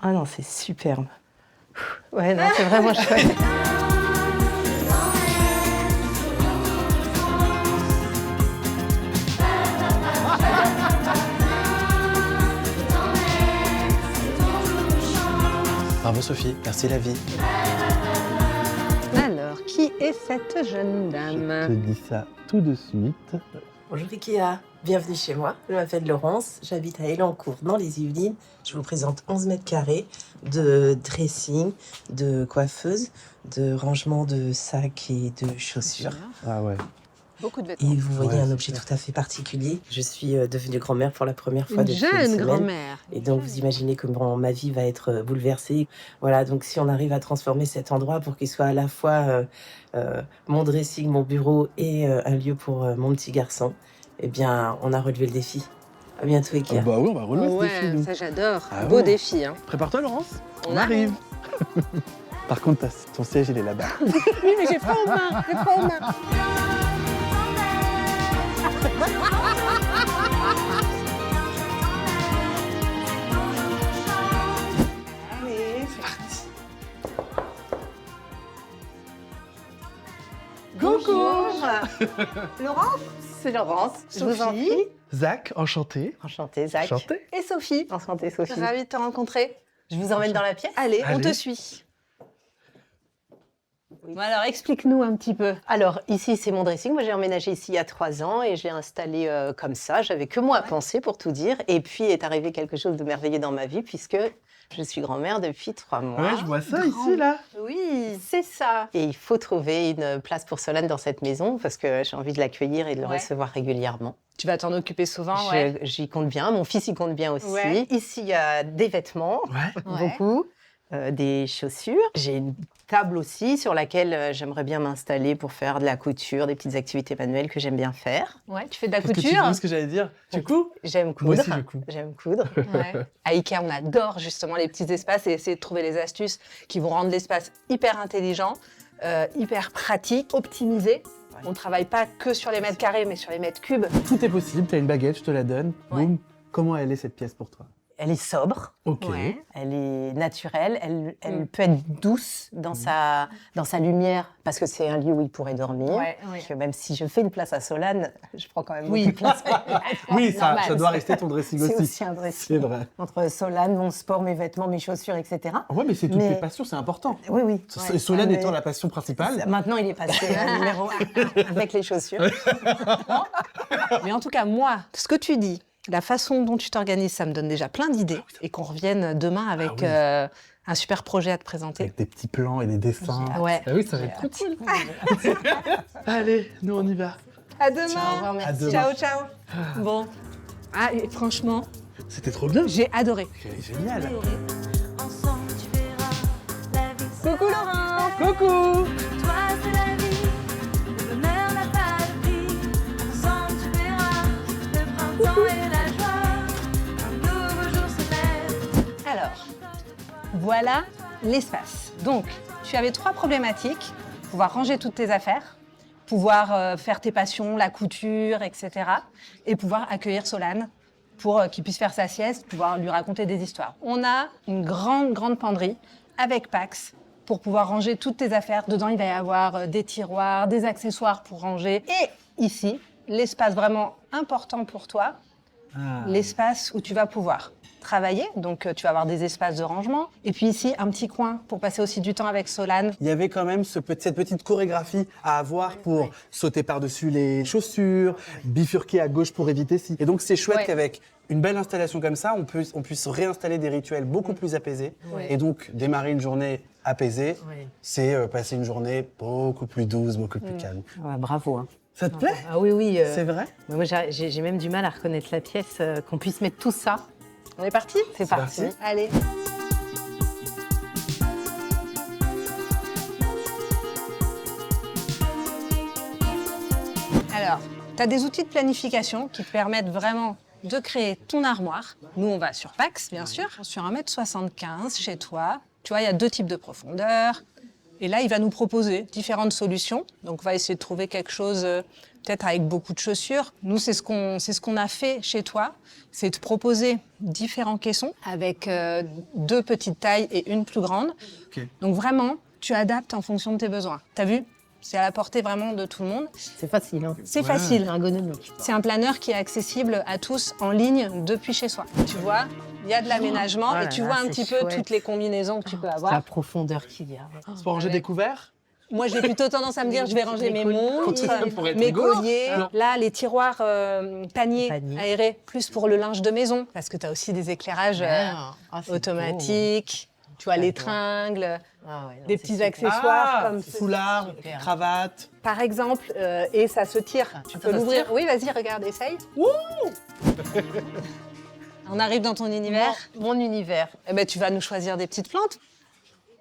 Ah non, c'est superbe. Ouais, non, c'est vraiment chouette. Bravo Sophie, merci la vie. Alors, qui est cette jeune dame? Je te dis ça tout de suite. Bonjour Ikea, bienvenue chez moi. Je m'appelle Laurence, j'habite à Elancourt dans les Yvelines. Je vous présente 11 mètres carrés de dressing, de coiffeuse, de rangement de sacs et de chaussures. Ah ouais. Beaucoup de vêtements. Et vous voyez Ouais, un c'est objet clair. tout à fait particulier. Je suis devenue grand-mère pour la première fois Une depuis une jeune semaine. grand-mère. Et donc, vous imaginez comment ma vie va être bouleversée. Voilà, donc si on arrive à transformer cet endroit pour qu'il soit à la fois mon dressing, mon bureau et un lieu pour mon petit garçon, eh bien, on a relevé le défi. À bientôt, Ikea. Ah bah oui, on va relever ce défi, Ouais, nous. ça j'adore. Ah Beau ouais. défi, hein. Prépare-toi, Laurence. On arrive. Par contre, ton siège, il est là-bas. Oui, mais j'ai froid aux mains, j'ai froid aux mains. Allez, c'est parti. Bonjour. Laurence, c'est Laurence. Je vous en prie. Zach, enchanté. Enchantée, Zach. Enchanté. Et Sophie. Enchantée, Sophie. Ravie de te rencontrer. Je vous emmène dans la pièce. Allez, on Allez. te suit. Bon, alors, explique-nous un petit peu. Alors, ici, c'est mon dressing. Moi, j'ai emménagé ici il y a 3 ans et je l'ai installé comme ça. J'avais que moi à penser, pour tout dire. Et puis, est arrivé quelque chose de merveilleux dans ma vie puisque je suis grand-mère depuis 3 mois. Ouais, je vois ça ici, là. Oui, c'est ça. Et il faut trouver une place pour Solane dans cette maison parce que j'ai envie de l'accueillir et de le Ouais. recevoir régulièrement. Tu vas t'en occuper souvent, ouais. J'y compte bien. Mon fils y compte bien aussi. Ouais. Ici, il y a des vêtements, Ouais. beaucoup, des chaussures. J'ai une table aussi sur laquelle j'aimerais bien m'installer pour faire de la couture, des petites activités manuelles que j'aime bien faire. Ouais, tu fais de la Qu'est-ce que tu couture. veux, ce que j'allais dire? Tu couds? J'aime Moi coudre. aussi, je couds. J'aime coudre. Ouais. À Ikea, on adore justement les petits espaces et essayer de trouver les astuces qui vont rendre l'espace hyper intelligent, hyper pratique, optimisé. On ne travaille pas que sur les mètres carrés, mais sur les mètres cubes. Tout est possible, t'as une baguette, je te la donne. Ouais. Boum. Comment elle est, cette pièce, pour toi? Elle est sobre, Ok. Ouais. elle est naturelle, elle peut être douce dans sa lumière, parce que c'est un lieu où il pourrait dormir. Ouais, ouais. Que même si je fais une place à Solane, je prends quand même Oui. beaucoup de place. Oui, ça Normal. doit rester ton dressing C'est aussi. aussi un dressing. C'est vrai. Entre Solane, mon sport, mes vêtements, mes chaussures, etc. Ouais, mais c'est toutes Mais- tes passions, c'est important. Oui, oui. Et Solane Mais- étant la passion principale. Maintenant, il est passé à numéro 1 avec les chaussures. Mais en tout cas, moi, ce que tu dis, la façon dont tu t'organises, ça me donne déjà plein d'idées. Et qu'on revienne demain avec oui. un super projet à te présenter. Avec des petits plans et des dessins. Ouais. Ah oui, ça va être trop cool. Allez, nous on y va. À demain. Au revoir, merci. À demain. Ciao, ciao. Bon. Ah, et franchement, C'était trop bien. j'ai adoré. Génial. Ensemble, tu verras la vie. Coucou Laurent. Coucou. Toi, c'est la vie. Le bonheur n'a pas de prix. Ensemble, tu verras le printemps et la joie. Un nouveau jour se lève. Alors, voilà l'espace. Donc, tu avais 3 problématiques. Pouvoir ranger toutes tes affaires, pouvoir faire tes passions, la couture, etc. Et pouvoir accueillir Solane pour qu'il puisse faire sa sieste, pouvoir lui raconter des histoires. On a une grande penderie avec Pax pour pouvoir ranger toutes tes affaires. Dedans, il va y avoir des tiroirs, des accessoires pour ranger. Et ici, l'espace vraiment important pour toi, l'espace où tu vas pouvoir travailler. Donc, tu vas avoir des espaces de rangement. Et puis ici, un petit coin pour passer aussi du temps avec Solane. Il y avait quand même cette petite chorégraphie à avoir pour sauter par-dessus les chaussures, bifurquer à gauche pour éviter si. Et donc c'est chouette Ouais. qu'avec une belle installation comme ça, on puisse réinstaller des rituels beaucoup plus apaisés. Ouais. Et donc démarrer une journée apaisée, Oui. c'est passer une journée beaucoup plus douce, beaucoup plus calme. Ouais, bravo. Hein. Ça te plaît? Ah oui, oui. C'est vrai? Moi, j'ai même du mal à reconnaître la pièce, qu'on puisse mettre tout ça. On est parti? C'est parti. parti. Allez. Alors, tu as des outils de planification qui te permettent vraiment de créer ton armoire. Nous, on va sur Pax, bien sûr, sur 1,75 m chez toi. Tu vois, il y a 2 types de profondeur. Et là, il va nous proposer différentes solutions. Donc, on va essayer de trouver quelque chose peut-être avec beaucoup de chaussures. Nous, c'est ce qu'on a fait chez toi, c'est te proposer différents caissons avec 2 petites tailles et une plus grande. Ok. Donc vraiment, tu adaptes en fonction de tes besoins. T'as vu? C'est à la portée vraiment de tout le monde. C'est facile, hein. C'est Ouais. facile. Ergonomique. C'est un planeur qui est accessible à tous en ligne depuis chez soi. Tu vois, il y a de l'aménagement Oh là et tu là, vois un c'est petit peu chouette. toutes les combinaisons que tu peux La avoir. profondeur qu'il y a. C'est pour ranger des couverts? Moi, j'ai plutôt tendance à me dire, je vais ranger mes montres, Ça pourrait être mes rigolo. colliers. Alors- Là, les tiroirs paniers Panier. aérés, plus pour le linge de maison, parce que tu as aussi des éclairages Ah, c'est automatiques. Tu vois, les J'adore. tringles, beau. Ah ouais, non, des c'est petits super. accessoires comme ceci. foulard, Super. cravate. Par exemple, et ça se tire. Tu ça peux se l'ouvrir. tire Oui, vas-y, regarde, essaye. On arrive dans ton univers. Mon univers. Eh ben, tu vas nous choisir des petites plantes.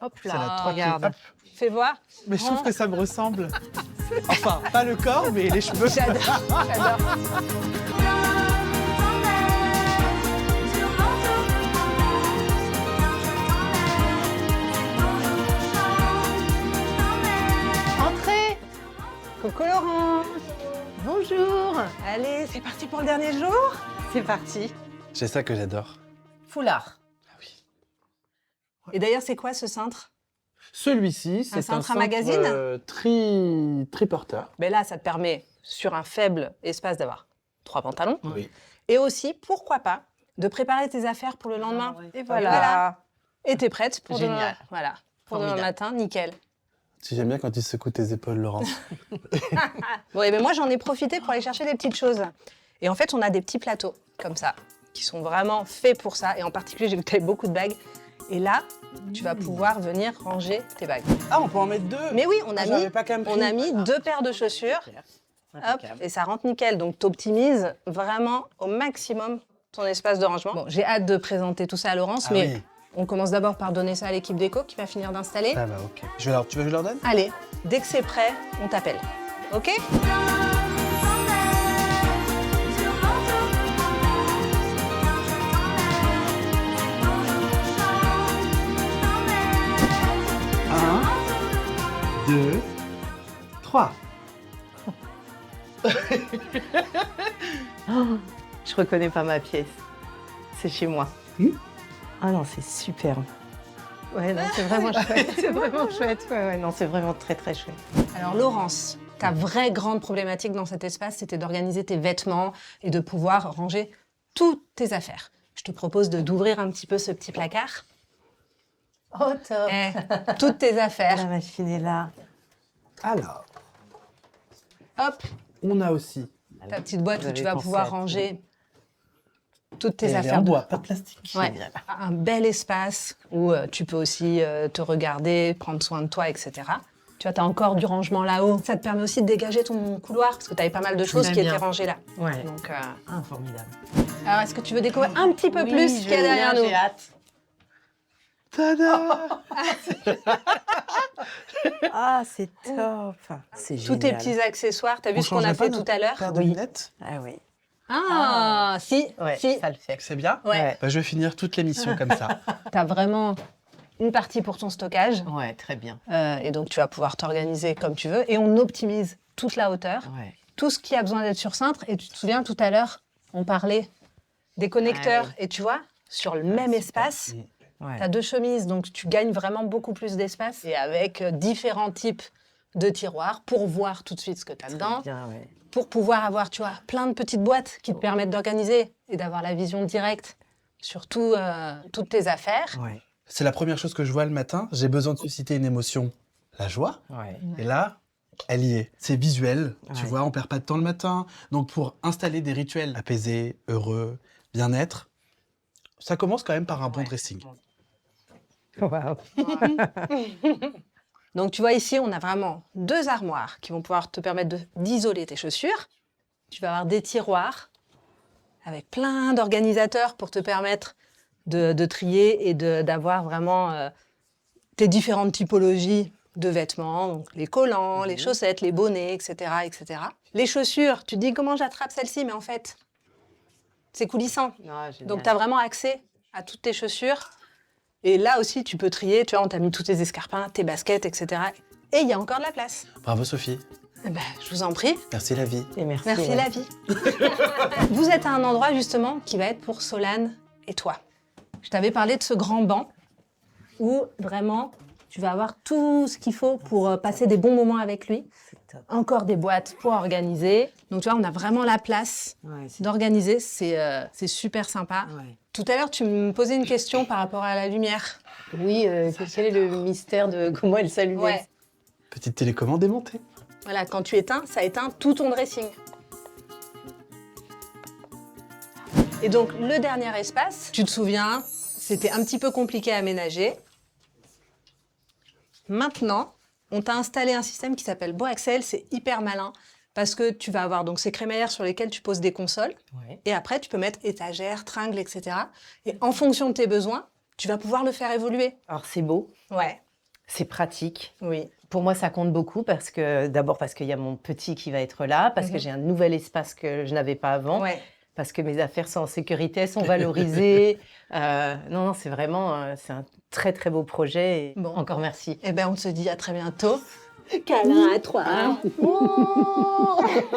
Hop C'est la là, tranquille. regarde. Hop. Fais voir. Mais je trouve que ça me ressemble. Enfin, pas le corps, mais les cheveux. J'adore, j'adore. Entrez. Coucou Laurent. Bonjour. Allez, c'est parti pour le dernier jour. C'est parti. C'est ça que j'adore. Foulard. Et d'ailleurs, c'est quoi ce cintre? Celui-ci, c'est un cintre à centre, magazine triporteur. Ben là, ça te permet, sur un faible espace, d'avoir 3 pantalons. Oui. Et aussi, pourquoi pas, de préparer tes affaires pour le lendemain. Ah ouais. Et voilà. Et t'es prête pour demain. Génial. Voilà. Pour demain Formidable. matin, nickel. Si j'aime bien quand tu secoues tes épaules, Laurent. Bon, et ben moi, j'en ai profité pour aller chercher des petites choses. Et en fait, on a des petits plateaux, comme ça, qui sont vraiment faits pour ça. Et en particulier, j'ai vu que tu avais beaucoup de bagues. Et là, tu vas pouvoir venir ranger tes bagues. Ah, on peut en mettre 2. Mais oui, on a J'avais pas qu'à me on a prier. mis 2 paires de chaussures. Hop, Impeccable. et ça rentre nickel. Donc, tu optimises vraiment au maximum ton espace de rangement. Bon, j'ai hâte de présenter tout ça à Laurence, Ah mais oui. on commence d'abord par donner ça à l'équipe déco qui va finir d'installer. Ça va, ok. Tu veux que je leur donne? Allez, dès que c'est prêt, on t'appelle. OK? Un, 2, 3. Je reconnais pas ma pièce. C'est chez moi. Ah non, c'est super. Ouais, non, c'est vraiment chouette. C'est vraiment chouette. Ouais, ouais, non, c'est vraiment très, très chouette. Alors Laurence, ta vraie grande problématique dans cet espace, c'était d'organiser tes vêtements et de pouvoir ranger toutes tes affaires. Je te propose d'ouvrir un petit peu ce petit placard. Oh, top. Eh, toutes tes affaires. La machine est là. Alors, Hop, on a aussi. ta petite boîte Vous où tu avez vas pensé pouvoir à tout. ranger toutes tes Elle est affaires. en bois, pas de plastique. Ouais. Un bel espace où tu peux aussi te regarder, prendre soin de toi, etc. Tu vois, tu as encore du rangement là-haut. Ça te permet aussi de dégager ton couloir parce que tu avais pas mal de choses J'aime qui bien. étaient rangées là. Ouais. Donc, Ah, formidable. alors, est-ce que tu veux découvrir un petit peu Oui, plus ce je qu'il y a veux derrière bien, nous? J'ai hâte. Tada! Ah, c'est top. C'est Tous génial. tes petits accessoires, tu as vu ce qu'on a changerait fait pas tout notre à l'heure? paire de Oui. lunettes? Ah oui. Ah, si, Ouais, si. ça le fait. C'est bien? Ouais. Bah, je vais finir toute l'émission comme ça. Tu as vraiment une partie pour ton stockage. Ouais, très bien. Et donc, tu vas pouvoir t'organiser comme tu veux. Et on optimise toute la hauteur. Ouais. Tout ce qui a besoin d'être sur cintre. Et tu te souviens, tout à l'heure, on parlait des connecteurs. Ah oui. Et tu vois, sur le même espace, Ouais. tu as 2 chemises. Donc, tu gagnes vraiment beaucoup plus d'espace. Et avec différents types de tiroirs pour voir tout de suite ce que tu as dedans. Bien, ouais. Pour pouvoir avoir, tu vois, plein de petites boîtes qui te permettent d'organiser et d'avoir la vision directe sur toutes tes affaires. Ouais. C'est la première chose que je vois le matin. J'ai besoin de susciter une émotion, la joie. Ouais. Et là, elle y est. C'est visuel, tu Ouais. vois, on perd pas de temps le matin. Donc pour installer des rituels apaisés, heureux, bien-être, ça commence quand même par un bon dressing. Wow. Donc, tu vois, ici, on a vraiment 2 armoires qui vont pouvoir te permettre d'isoler tes chaussures. Tu vas avoir des tiroirs avec plein d'organisateurs pour te permettre de trier et d'avoir vraiment tes différentes typologies de vêtements, donc les collants, les chaussettes, les bonnets, etc., etc. Les chaussures, tu te dis comment j'attrape celle-ci, mais en fait, c'est coulissant. Ah, génial. Donc, tu as vraiment accès à toutes tes chaussures. Et là aussi, tu peux trier. Tu vois, on t'a mis tous tes escarpins, tes baskets, etc. Et il y a encore de la place. Bravo Sophie. Eh ben, je vous en prie. Merci la vie. Et merci. Merci ouais. la vie. Vous êtes à un endroit justement qui va être pour Solane et toi. Je t'avais parlé de ce grand banc où vraiment tu vas avoir tout ce qu'il faut pour passer des bons moments avec lui. Top. Encore des boîtes pour organiser. Donc tu vois, on a vraiment la place Ouais, d'organiser. C'est super sympa. ouais. Tout à l'heure, tu me posais une question par rapport à la lumière. Oui, quel est le mystère de comment elle s'allumait? Ouais. Petite télécommande démontée. Voilà, quand tu éteins, ça éteint tout ton dressing. Et donc, le dernier espace, tu te souviens, c'était un petit peu compliqué à aménager. Maintenant, on t'a installé un système qui s'appelle BoAxel, c'est hyper malin parce que tu vas avoir donc ces crémaillères sur lesquelles tu poses des consoles Ouais. et après, tu peux mettre étagères, tringles, etc. Et en fonction de tes besoins, tu vas pouvoir le faire évoluer. Alors c'est beau, Ouais, c'est pratique. oui. Pour moi, ça compte beaucoup parce que d'abord parce qu'il y a mon petit qui va être là, parce que j'ai un nouvel espace que je n'avais pas avant, Ouais. parce que mes affaires sont en sécurité, elles sont valorisées. Non, c'est vraiment c'est un très très beau projet. Et Bon. encore merci. Eh ben, on se dit à très bientôt. Câlin à toi.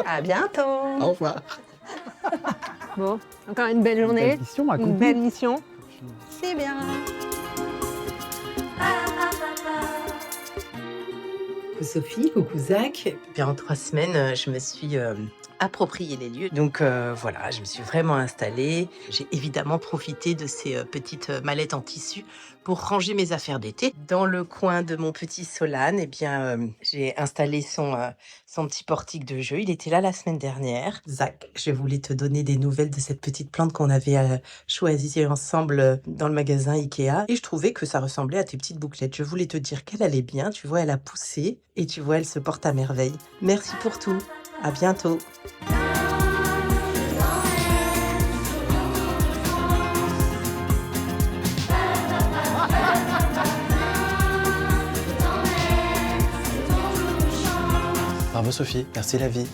À bientôt. Au revoir. Bon, encore une belle journée, mission une belle mission. C'est bien. Coucou Sophie, coucou Zach. Puis en 3 semaines, je me suis approprié les lieux. Donc voilà, je me suis vraiment installée. J'ai évidemment profité de ces petites mallettes en tissu pour ranger mes affaires d'été. Dans le coin de mon petit Solane, eh bien, j'ai installé son petit portique de jeu. Il était là la semaine dernière. Zach, je voulais te donner des nouvelles de cette petite plante qu'on avait choisie ensemble dans le magasin Ikea. Et je trouvais que ça ressemblait à tes petites bouclettes. Je voulais te dire qu'elle allait bien. Tu vois, elle a poussé et tu vois, elle se porte à merveille. Merci pour tout. À bientôt. Bravo Sophie, merci la vie.